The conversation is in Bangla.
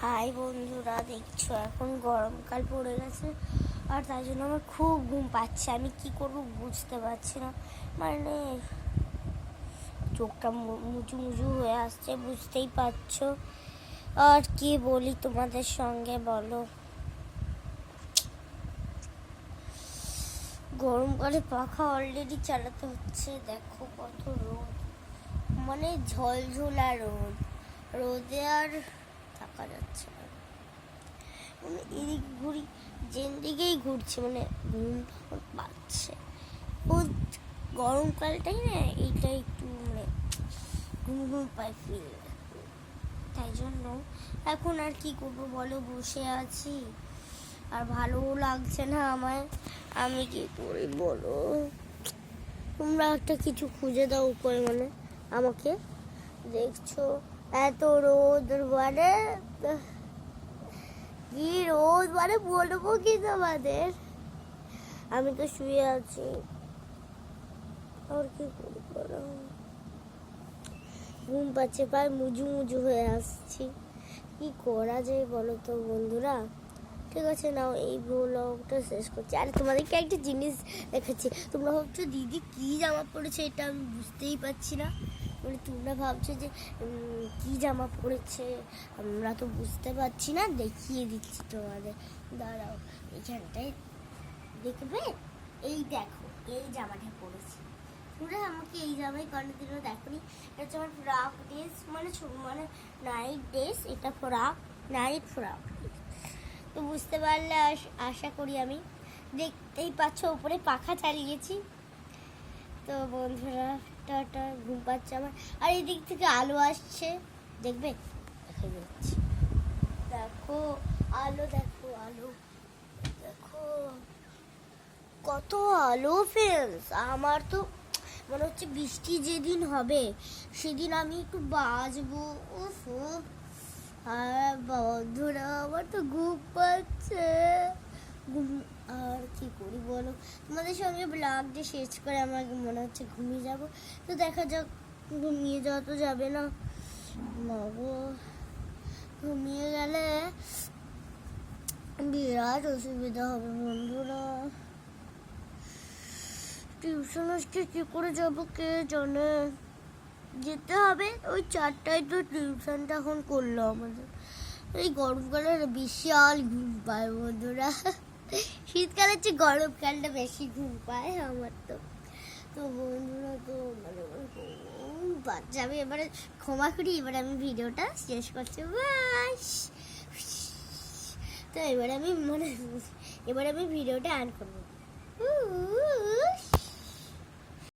হাই বন্ধুরা, দেখছো এখন গরমকাল পড়ে গেছে আর তাই জন্য আমার খুব ঘুম পাচ্ছে। আমি কি করব বুঝতে পারছি না, মানে চোখটা মুচু মুচু হয়ে আসছে, বুঝতেই পারছো। আর কি বলি তোমাদের সঙ্গে বলো, গরমকালে পাখা অলরেডি চালাতে হচ্ছে। দেখো কত রোদ, মানে ঝলঝলা রোদ, রোদে আর থাকা যাচ্ছে না। মানে এদিক ঘুরি, যেদিকেই ঘুরছে মানে ঘুম পাচ্ছে। ও গরমকালটাই না, এইটা একটু মানে ঘুম ঘুম পাই ফিল। তাই জন্য এখন আর কি করবো বলো, বসে আছি আর ভালোও লাগছে না আমায়। আমি কি করি বলো, তোমরা একটা কিছু খুঁজে দাও উপরে, মানে আমাকে। দেখছো এত রোদ, মানে কি রোদ, মানে বলবো কি তোমাদের। আমি তো শুয়ে আছি, আর কি করি বলো, ঘুম পাচ্ছে, প্রায় মুজু মুজু হয়ে আসছি। কি করা যায় বলো তো বন্ধুরা। ঠিক আছে, নাও এই ব্লগটা শেষ করছি। আর তোমাদেরকে একটা জিনিস দেখাচ্ছি। তোমরা ভাবছো দিদি কি জামা পরেছে, এটা আমি বুঝতেই পারছি না। মানে তোমরা ভাবছো যে কি জামা পরেছে, আমরা তো বুঝতে পারছি না। দেখিয়ে দিচ্ছি তোমাদের, দাঁড়াও। এইখানটায় দেখবে, এই দেখো এই জামাটা পরেছি। তোমরা আমাকে এই জামাই কোনোদিনও দেখোনি। এটা হচ্ছে আমার ফ্রক ড্রেস, মানে মানে নাইট ড্রেস। এটা ফ্রক, নাইট ফ্রক। তো বুঝতে পারলে আশা করি। আমি দেখতেই পাচ্ছ উপরে পাখা চালিয়েছি। তো বন্ধুরা টাটা, ঘুম পাচ্ছে আমার। আর এই দিক থেকে আলো আসছে, দেখবে, দেখা যাচ্ছে। দেখো আলো, দেখো আলো, দেখো কত আলো ফ্রেন্ডস। আমার তো মনে হচ্ছে বৃষ্টি যেদিন হবে সেদিন আমি একটু বাঁচবো। ওফো, আর বন্ধুরা আমার তো ঘুম পাচ্ছে। আর কি করি বলো, তোমাদের সঙ্গে ব্লগটা শেষ করে আমার মনে হচ্ছে ঘুমিয়ে যাব। তো দেখা যাক, ঘুমিয়ে যাওয়া তো যাবে না, মাগো ঘুমিয়ে গেলে বিরাট অসুবিধা হবে বন্ধুরা। টিউশন আজকে কি করে যাবো কে জানে। যেতে হবে ওই 4টায়, তো টিউশনটা এখন করলো আমাদের। এই গরমকালে বিশাল ঘুম পায় বন্ধুরা। শীতকালের চেয়ে গরমকালটা বেশি ঘুম পায় আমার তো। তো বন্ধুরা, তো মানে বাচ্চা, আমি এবারে ক্ষমা করি, এবারে আমি ভিডিওটা শেষ করছি। বাস, তো এবারে আমি ভিডিওটা অন করবো।